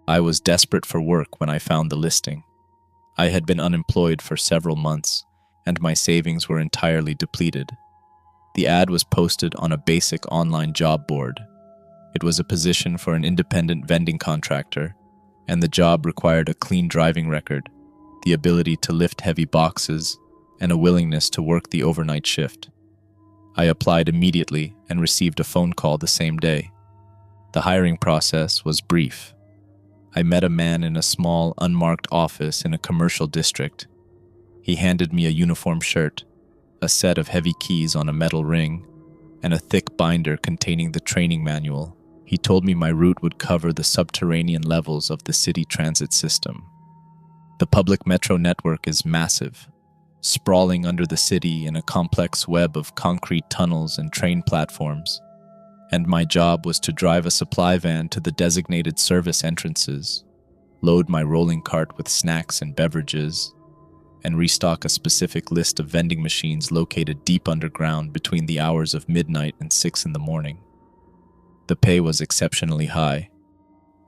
I was desperate for work when I found the listing. I had been unemployed for several months, and my savings were entirely depleted. The ad was posted on a basic online job board. It was a position for an independent vending contractor, and the job required a clean driving record, the ability to lift heavy boxes, and a willingness to work the overnight shift. I applied immediately and received a phone call the same day. The hiring process was brief. I met a man in a small, unmarked office in a commercial district. He handed me a uniform shirt, a set of heavy keys on a metal ring, and a thick binder containing the training manual. He told me my route would cover the subterranean levels of the city transit system. The public metro network is massive, sprawling under the city in a complex web of concrete tunnels and train platforms, and my job was to drive a supply van to the designated service entrances, load my rolling cart with snacks and beverages, and restock a specific list of vending machines located deep underground between the hours of midnight and 6 in the morning. The pay was exceptionally high.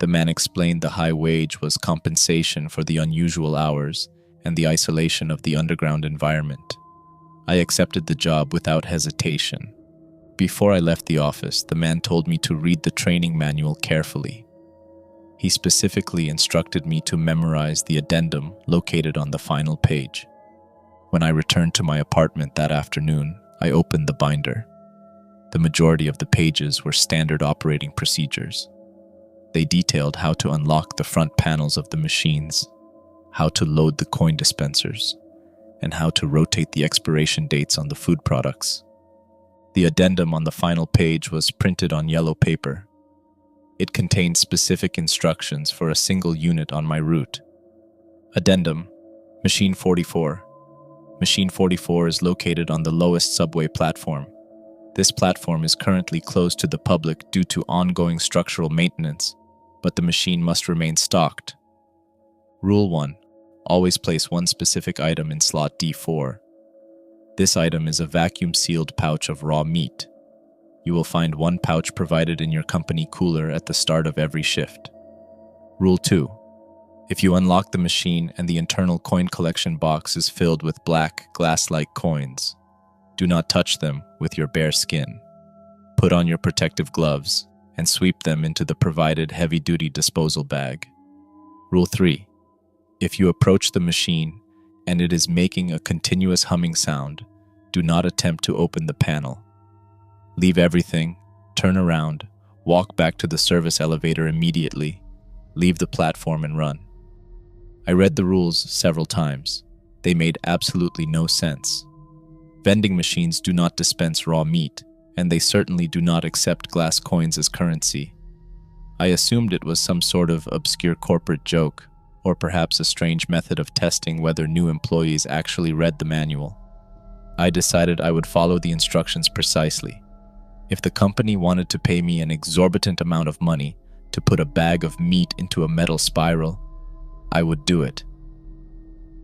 The man explained the high wage was compensation for the unusual hours and the isolation of the underground environment. I accepted the job without hesitation. Before I left the office, the man told me to read the training manual carefully. He specifically instructed me to memorize the addendum located on the final page. When I returned to my apartment that afternoon, I opened the binder. The majority of the pages were standard operating procedures. They detailed how to unlock the front panels of the machines, how to load the coin dispensers, and how to rotate the expiration dates on the food products. The addendum on the final page was printed on yellow paper. It contained specific instructions for a single unit on my route. Addendum: Machine 44. Machine 44 is located on the lowest subway platform. This platform is currently closed to the public due to ongoing structural maintenance, but the machine must remain stocked. Rule 1. Always place one specific item in slot D4. This item is a vacuum-sealed pouch of raw meat. You will find one pouch provided in your company cooler at the start of every shift. Rule 2. If you unlock the machine and the internal coin collection box is filled with black, glass-like coins, do not touch them with your bare skin. Put on your protective gloves and sweep them into the provided heavy-duty disposal bag. Rule 3. If you approach the machine and it is making a continuous humming sound, do not attempt to open the panel. Leave everything, turn around, walk back to the service elevator immediately, leave the platform and run. I read the rules several times. They made absolutely no sense. Vending machines do not dispense raw meat, and they certainly do not accept glass coins as currency. I assumed it was some sort of obscure corporate joke, or perhaps a strange method of testing whether new employees actually read the manual. I decided I would follow the instructions precisely. If the company wanted to pay me an exorbitant amount of money to put a bag of meat into a metal spiral, I would do it.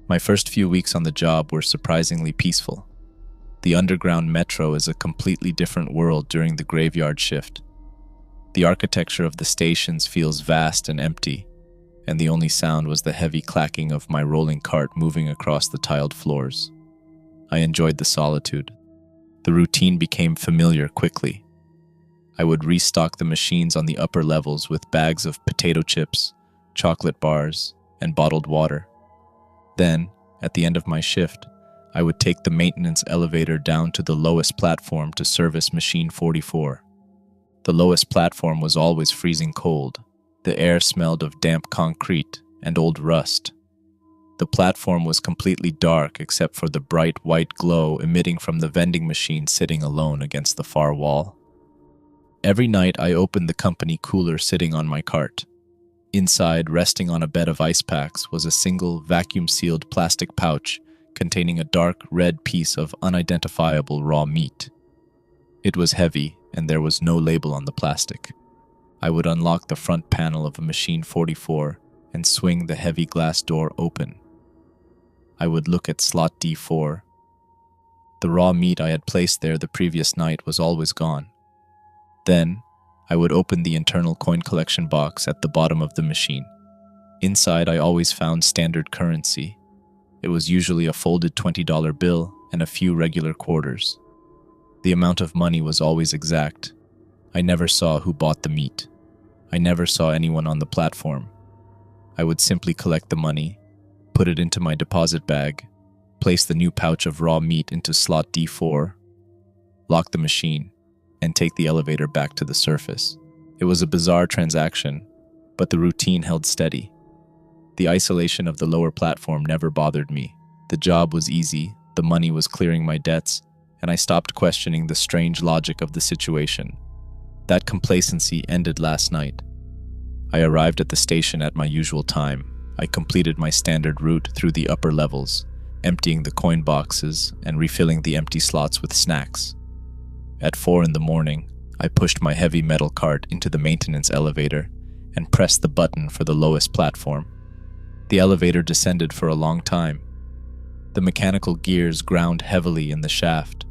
My first few weeks on the job were surprisingly peaceful. The underground metro is a completely different world during the graveyard shift. The architecture of the stations feels vast and empty, and the only sound was the heavy clacking of my rolling cart moving across the tiled floors. I enjoyed the solitude. The routine became familiar quickly. I would restock the machines on the upper levels with bags of potato chips, chocolate bars, and bottled water. Then, at the end of my shift, I would take the maintenance elevator down to the lowest platform to service Machine 44. The lowest platform was always freezing cold. The air smelled of damp concrete and old rust. The platform was completely dark except for the bright white glow emitting from the vending machine sitting alone against the far wall. Every night I opened the company cooler sitting on my cart. Inside, resting on a bed of ice packs, was a single vacuum-sealed plastic pouch containing a dark red piece of unidentifiable raw meat. It was heavy, and there was no label on the plastic. I would unlock the front panel of a Machine 44 and swing the heavy glass door open. I would look at slot D4. The raw meat I had placed there the previous night was always gone. Then, I would open the internal coin collection box at the bottom of the machine. Inside, I always found standard currency. It was usually a folded $20 bill and a few regular quarters. The amount of money was always exact. I never saw who bought the meat. I never saw anyone on the platform. I would simply collect the money, put it into my deposit bag, place the new pouch of raw meat into slot D4, lock the machine, and take the elevator back to the surface. It was a bizarre transaction, but the routine held steady. The isolation of the lower platform never bothered me. The job was easy, the money was clearing my debts, and I stopped questioning the strange logic of the situation. That complacency ended last night. I arrived at the station at my usual time. I completed my standard route through the upper levels, emptying the coin boxes and refilling the empty slots with snacks. At 4 in the morning, I pushed my heavy metal cart into the maintenance elevator and pressed the button for the lowest platform. The elevator descended for a long time. The mechanical gears ground heavily in the shaft.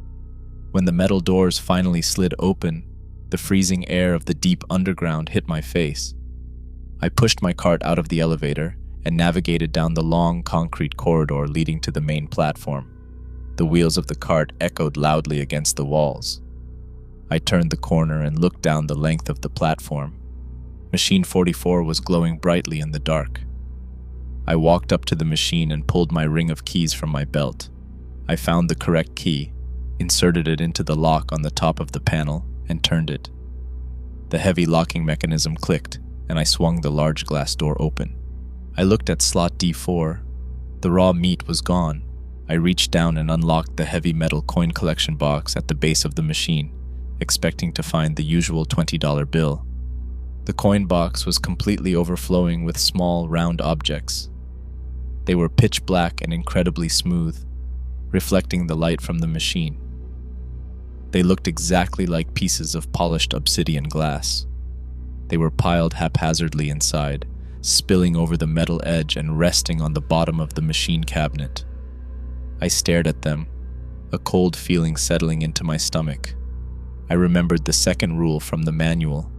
When the metal doors finally slid open, the freezing air of the deep underground hit my face. I pushed my cart out of the elevator and navigated down the long concrete corridor leading to the main platform. The wheels of the cart echoed loudly against the walls. I turned the corner and looked down the length of the platform. Machine 44 was glowing brightly in the dark. I walked up to the machine and pulled my ring of keys from my belt. I found the correct key, inserted it into the lock on the top of the panel, and turned it. The heavy locking mechanism clicked, and I swung the large glass door open. I looked at slot D4. The raw meat was gone. I reached down and unlocked the heavy metal coin collection box at the base of the machine, expecting to find the usual $20 bill. The coin box was completely overflowing with small, round objects. They were pitch black and incredibly smooth, reflecting the light from the machine. They looked exactly like pieces of polished obsidian glass. They were piled haphazardly inside, spilling over the metal edge and resting on the bottom of the machine cabinet. I stared at them, a cold feeling settling into my stomach. I remembered the second rule from the manual.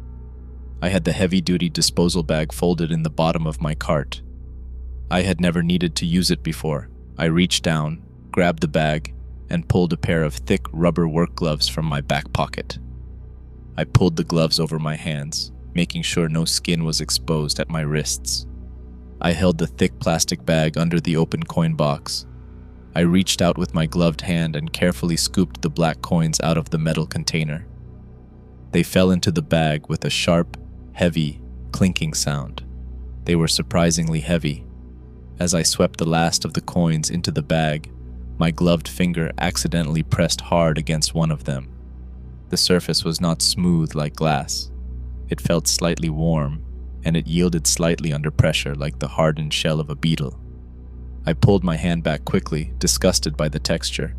I had the heavy-duty disposal bag folded in the bottom of my cart. I had never needed to use it before. I reached down, grabbed the bag, and pulled a pair of thick rubber work gloves from my back pocket. I pulled the gloves over my hands, making sure no skin was exposed at my wrists. I held the thick plastic bag under the open coin box. I reached out with my gloved hand and carefully scooped the black coins out of the metal container. They fell into the bag with a sharp, heavy, clinking sound. They were surprisingly heavy. As I swept the last of the coins into the bag, my gloved finger accidentally pressed hard against one of them. The surface was not smooth like glass. It felt slightly warm, and it yielded slightly under pressure like the hardened shell of a beetle. I pulled my hand back quickly, disgusted by the texture.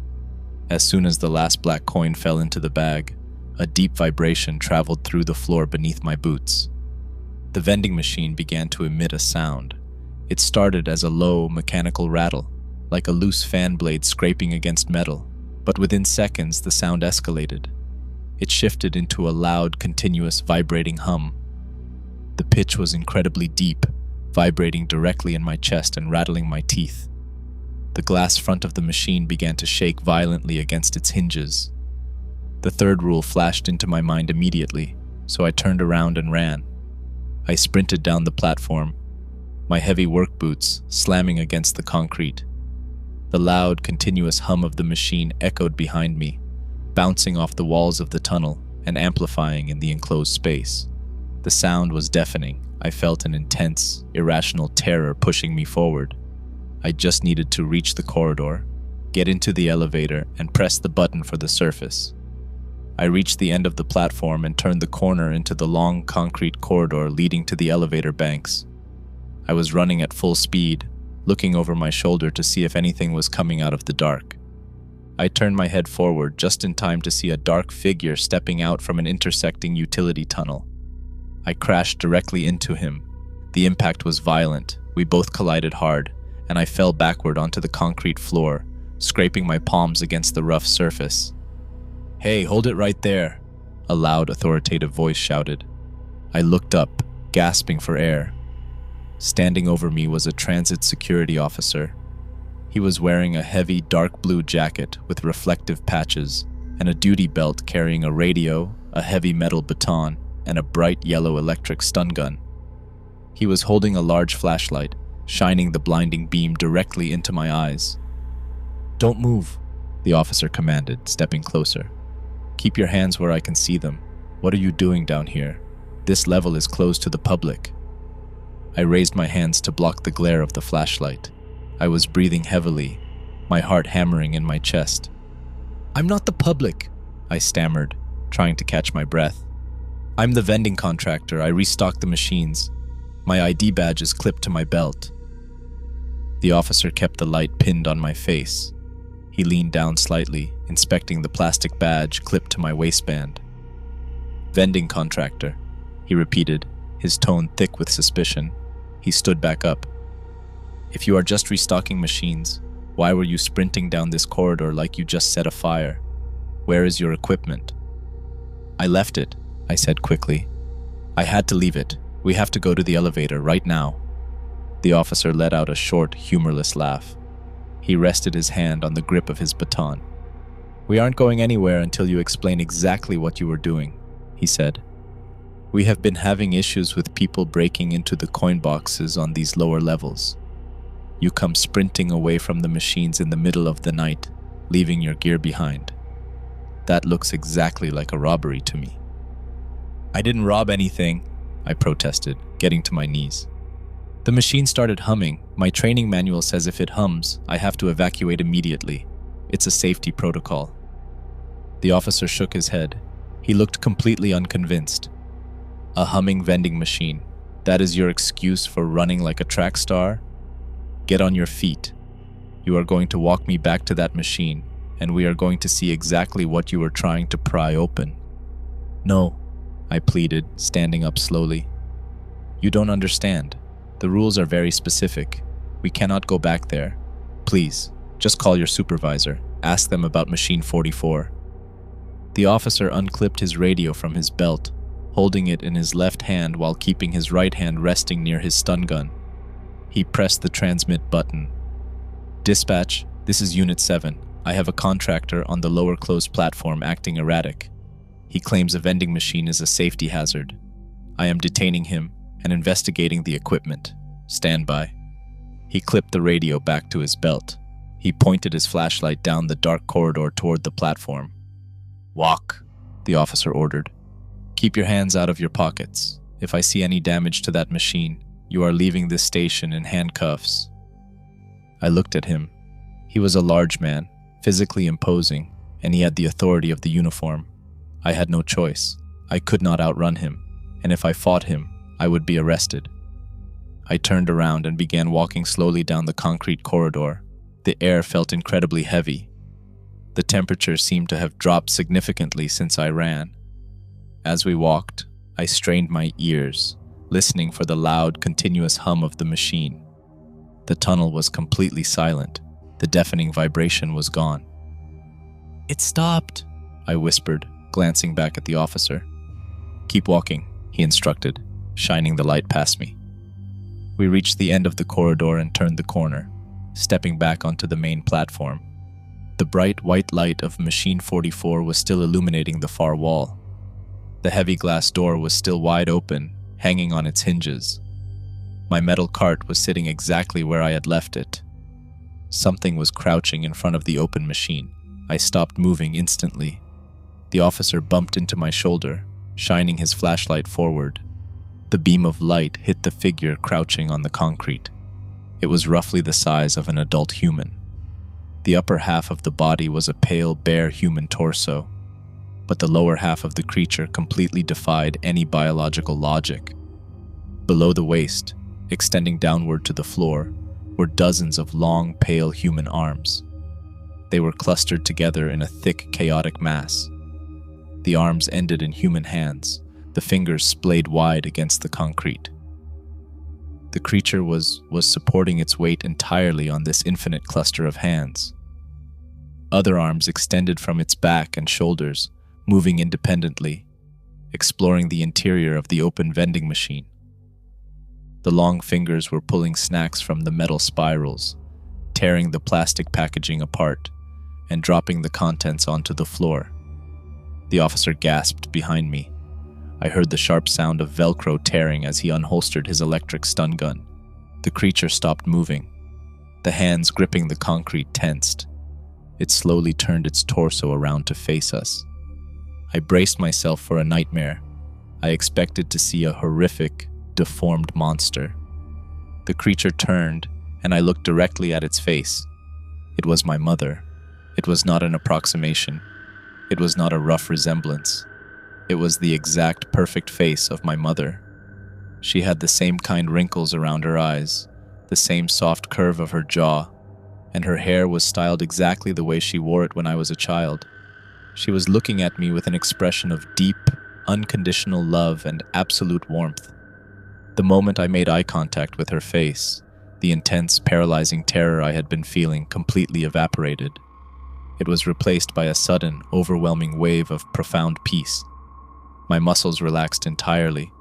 As soon as the last black coin fell into the bag, a deep vibration traveled through the floor beneath my boots. The vending machine began to emit a sound. It started as a low, mechanical rattle, like a loose fan blade scraping against metal, but within seconds the sound escalated. It shifted into a loud, continuous, vibrating hum. The pitch was incredibly deep, vibrating directly in my chest and rattling my teeth. The glass front of the machine began to shake violently against its hinges. The third rule flashed into my mind immediately, so I turned around and ran. I sprinted down the platform, my heavy work boots slamming against the concrete. The loud, continuous hum of the machine echoed behind me, bouncing off the walls of the tunnel and amplifying in the enclosed space. The sound was deafening. I felt an intense, irrational terror pushing me forward. I just needed to reach the corridor, get into the elevator, and press the button for the surface. I reached the end of the platform and turned the corner into the long concrete corridor leading to the elevator banks. I was running at full speed, looking over my shoulder to see if anything was coming out of the dark. I turned my head forward just in time to see a dark figure stepping out from an intersecting utility tunnel. I crashed directly into him. The impact was violent. We both collided hard, and I fell backward onto the concrete floor, scraping my palms against the rough surface. "Hey, hold it right there," a loud, authoritative voice shouted. I looked up, gasping for air. Standing over me was a transit security officer. He was wearing a heavy dark blue jacket with reflective patches and a duty belt carrying a radio, a heavy metal baton, and a bright yellow electric stun gun. He was holding a large flashlight, shining the blinding beam directly into my eyes. "Don't move," the officer commanded, stepping closer. "Keep your hands where I can see them. What are you doing down here? This level is closed to the public." I raised my hands to block the glare of the flashlight. I was breathing heavily, my heart hammering in my chest. "I'm not the public," I stammered, trying to catch my breath. "I'm the vending contractor. I restock the machines. My ID badge is clipped to my belt." The officer kept the light pinned on my face. He leaned down slightly, inspecting the plastic badge clipped to my waistband. "Vending contractor," he repeated, his tone thick with suspicion. He stood back up. "If you are just restocking machines, why were you sprinting down this corridor like you just set a fire? Where is your equipment?" "I left it," I said quickly. "I had to leave it. We have to go to the elevator right now." The officer let out a short, humorless laugh. He rested his hand on the grip of his baton. "We aren't going anywhere until you explain exactly what you were doing," he said. "We have been having issues with people breaking into the coin boxes on these lower levels. You come sprinting away from the machines in the middle of the night, leaving your gear behind. That looks exactly like a robbery to me." "I didn't rob anything," I protested, getting to my knees. "The machine started humming. My training manual says if it hums, I have to evacuate immediately. It's a safety protocol." The officer shook his head. He looked completely unconvinced. "A humming vending machine. That is your excuse for running like a track star? Get on your feet. You are going to walk me back to that machine, and we are going to see exactly what you were trying to pry open." "No," I pleaded, standing up slowly. "You don't understand. The rules are very specific. We cannot go back there. Please, just call your supervisor. Ask them about machine 44. The officer unclipped his radio from his belt, holding it in his left hand while keeping his right hand resting near his stun gun. He pressed the transmit button. "Dispatch, this is Unit 7. I have a contractor on the lower closed platform acting erratic. He claims a vending machine is a safety hazard. I am detaining him and investigating the equipment. Stand by." He clipped the radio back to his belt. He pointed his flashlight down the dark corridor toward the platform. "Walk," the officer ordered. "Keep your hands out of your pockets. If I see any damage to that machine, you are leaving this station in handcuffs." I looked at him. He was a large man, physically imposing, and he had the authority of the uniform. I had no choice. I could not outrun him, and if I fought him, I would be arrested. I turned around and began walking slowly down the concrete corridor. The air felt incredibly heavy. The temperature seemed to have dropped significantly since I ran. As we walked, I strained my ears, listening for the loud, continuous hum of the machine. The tunnel was completely silent. The deafening vibration was gone. "It stopped," I whispered, glancing back at the officer. "Keep walking," he instructed, shining the light past me. We reached the end of the corridor and turned the corner, stepping back onto the main platform. The bright white light of Machine 44 was still illuminating the far wall. The heavy glass door was still wide open, hanging on its hinges. My metal cart was sitting exactly where I had left it. Something was crouching in front of the open machine. I stopped moving instantly. The officer bumped into my shoulder, shining his flashlight forward. The beam of light hit the figure crouching on the concrete. It was roughly the size of an adult human. The upper half of the body was a pale, bare human torso, but the lower half of the creature completely defied any biological logic. Below the waist, extending downward to the floor, were dozens of long, pale human arms. They were clustered together in a thick, chaotic mass. The arms ended in human hands, the fingers splayed wide against the concrete. The creature was supporting its weight entirely on this infinite cluster of hands. Other arms extended from its back and shoulders, moving independently, exploring the interior of the open vending machine. The long fingers were pulling snacks from the metal spirals, tearing the plastic packaging apart, and dropping the contents onto the floor. The officer gasped behind me. I heard the sharp sound of Velcro tearing as he unholstered his electric stun gun. The creature stopped moving. The hands gripping the concrete tensed. It slowly turned its torso around to face us. I braced myself for a nightmare. I expected to see a horrific, deformed monster. The creature turned, and I looked directly at its face. It was my mother. It was not an approximation. It was not a rough resemblance. It was the exact perfect face of my mother. She had the same kind wrinkles around her eyes, the same soft curve of her jaw, and her hair was styled exactly the way she wore it when I was a child. She was looking at me with an expression of deep, unconditional love and absolute warmth. The moment I made eye contact with her face, the intense, paralyzing terror I had been feeling completely evaporated. It was replaced by a sudden, overwhelming wave of profound peace. My muscles relaxed entirely.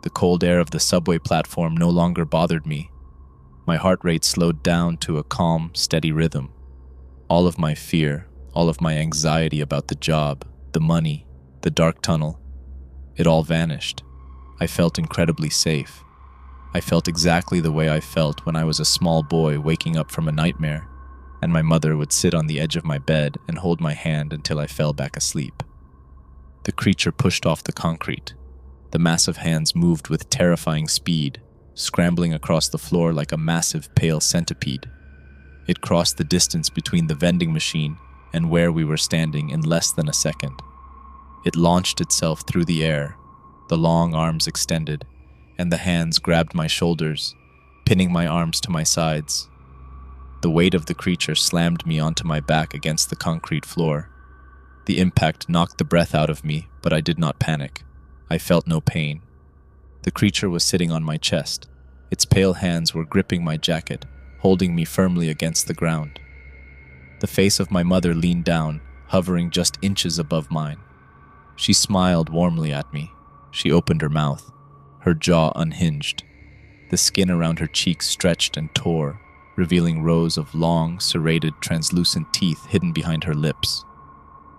The cold air of the subway platform no longer bothered me. My heart rate slowed down to a calm, steady rhythm. All of my fear, all of my anxiety about the job, the money, the dark tunnel, it all vanished. I felt incredibly safe. I felt exactly the way I felt when I was a small boy waking up from a nightmare, and my mother would sit on the edge of my bed and hold my hand until I fell back asleep. The creature pushed off the concrete. The massive hands moved with terrifying speed, scrambling across the floor like a massive pale centipede. It crossed the distance between the vending machine and where we were standing in less than a second. It launched itself through the air, the long arms extended, and the hands grabbed my shoulders, pinning my arms to my sides. The weight of the creature slammed me onto my back against the concrete floor. The impact knocked the breath out of me, but I did not panic. I felt no pain. The creature was sitting on my chest. Its pale hands were gripping my jacket, holding me firmly against the ground. The face of my mother leaned down, hovering just inches above mine. She smiled warmly at me. She opened her mouth, her jaw unhinged. The skin around her cheeks stretched and tore, revealing rows of long, serrated, translucent teeth hidden behind her lips.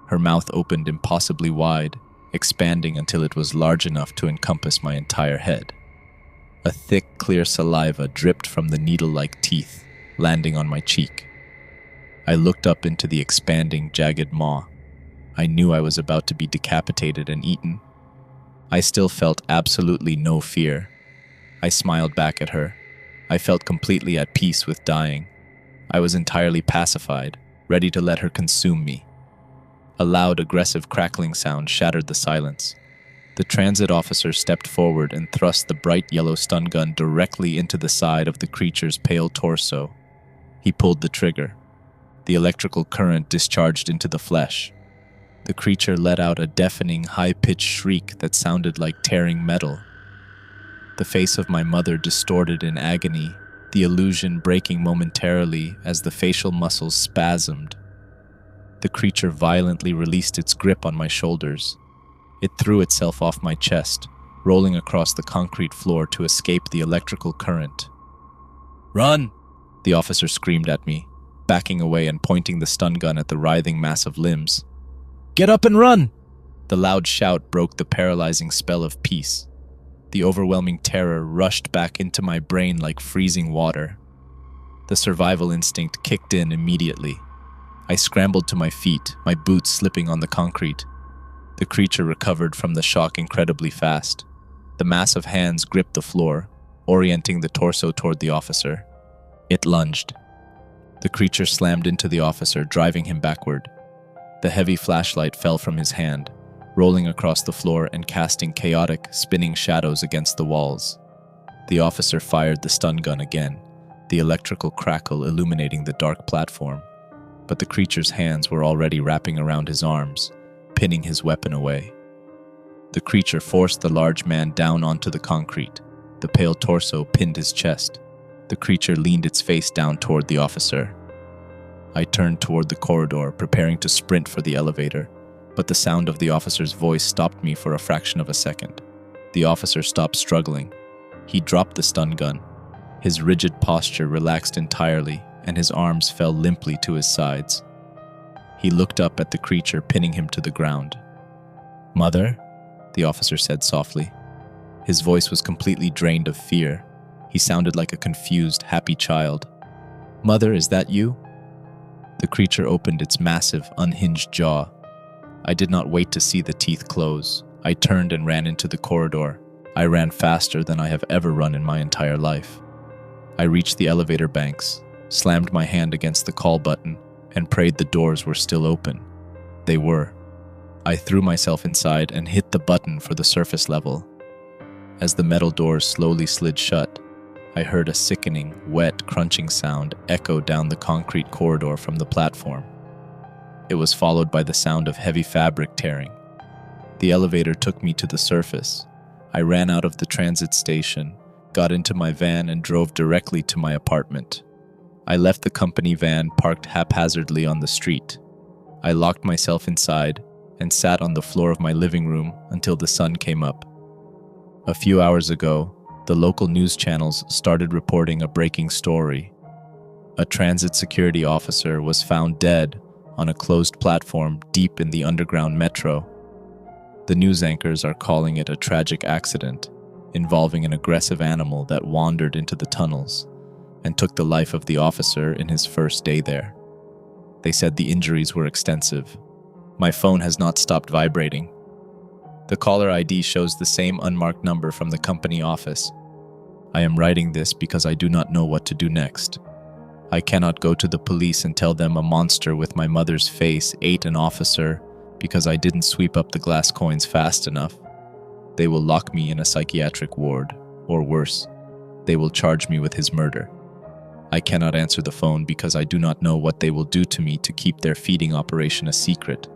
Her mouth opened impossibly wide, expanding until it was large enough to encompass my entire head. A thick, clear saliva dripped from the needle-like teeth, landing on my cheek. I looked up into the expanding, jagged maw. I knew I was about to be decapitated and eaten. I still felt absolutely no fear. I smiled back at her. I felt completely at peace with dying. I was entirely pacified, ready to let her consume me. A loud, aggressive crackling sound shattered the silence. The transit officer stepped forward and thrust the bright yellow stun gun directly into the side of the creature's pale torso. He pulled the trigger. The electrical current discharged into the flesh. The creature let out a deafening, high-pitched shriek that sounded like tearing metal. The face of my mother distorted in agony, the illusion breaking momentarily as the facial muscles spasmed. The creature violently released its grip on my shoulders. It threw itself off my chest, rolling across the concrete floor to escape the electrical current. "Run!" the officer screamed at me, backing away and pointing the stun gun at the writhing mass of limbs. "Get up and run!" The loud shout broke the paralyzing spell of peace. The overwhelming terror rushed back into my brain like freezing water. The survival instinct kicked in immediately. I scrambled to my feet, my boots slipping on the concrete. The creature recovered from the shock incredibly fast. The massive hands gripped the floor, orienting the torso toward the officer. It lunged. The creature slammed into the officer, driving him backward. The heavy flashlight fell from his hand, rolling across the floor and casting chaotic, spinning shadows against the walls. The officer fired the stun gun again, the electrical crackle illuminating the dark platform. But the creature's hands were already wrapping around his arms, pinning his weapon away. The creature forced the large man down onto the concrete. The pale torso pinned his chest. The creature leaned its face down toward the officer. I turned toward the corridor, preparing to sprint for the elevator, but the sound of the officer's voice stopped me for a fraction of a second. The officer stopped struggling. He dropped the stun gun. His rigid posture relaxed entirely, and his arms fell limply to his sides. He looked up at the creature, pinning him to the ground. "Mother?" the officer said softly. His voice was completely drained of fear. He sounded like a confused, happy child. "Mother, is that you?" The creature opened its massive, unhinged jaw. I did not wait to see the teeth close. I turned and ran into the corridor. I ran faster than I have ever run in my entire life. I reached the elevator banks, slammed my hand against the call button, and prayed the doors were still open. They were. I threw myself inside and hit the button for the surface level. As the metal doors slowly slid shut, I heard a sickening, wet, crunching sound echo down the concrete corridor from the platform. It was followed by the sound of heavy fabric tearing. The elevator took me to the surface. I ran out of the transit station, got into my van, and drove directly to my apartment. I left the company van parked haphazardly on the street. I locked myself inside and sat on the floor of my living room until the sun came up. A few hours ago, the local news channels started reporting a breaking story. A transit security officer was found dead on a closed platform deep in the underground metro. The news anchors are calling it a tragic accident involving an aggressive animal that wandered into the tunnels and took the life of the officer in his first day there. They said the injuries were extensive. My phone has not stopped vibrating. The caller ID shows the same unmarked number from the company office. I am writing this because I do not know what to do next. I cannot go to the police and tell them a monster with my mother's face ate an officer because I didn't sweep up the glass coins fast enough. They will lock me in a psychiatric ward, or worse, they will charge me with his murder. I cannot answer the phone because I do not know what they will do to me to keep their feeding operation a secret.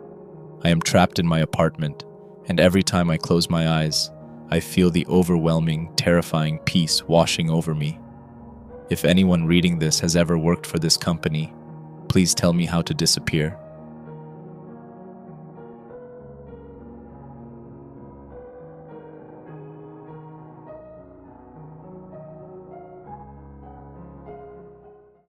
I am trapped in my apartment, and every time I close my eyes, I feel the overwhelming, terrifying peace washing over me. If anyone reading this has ever worked for this company, please tell me how to disappear.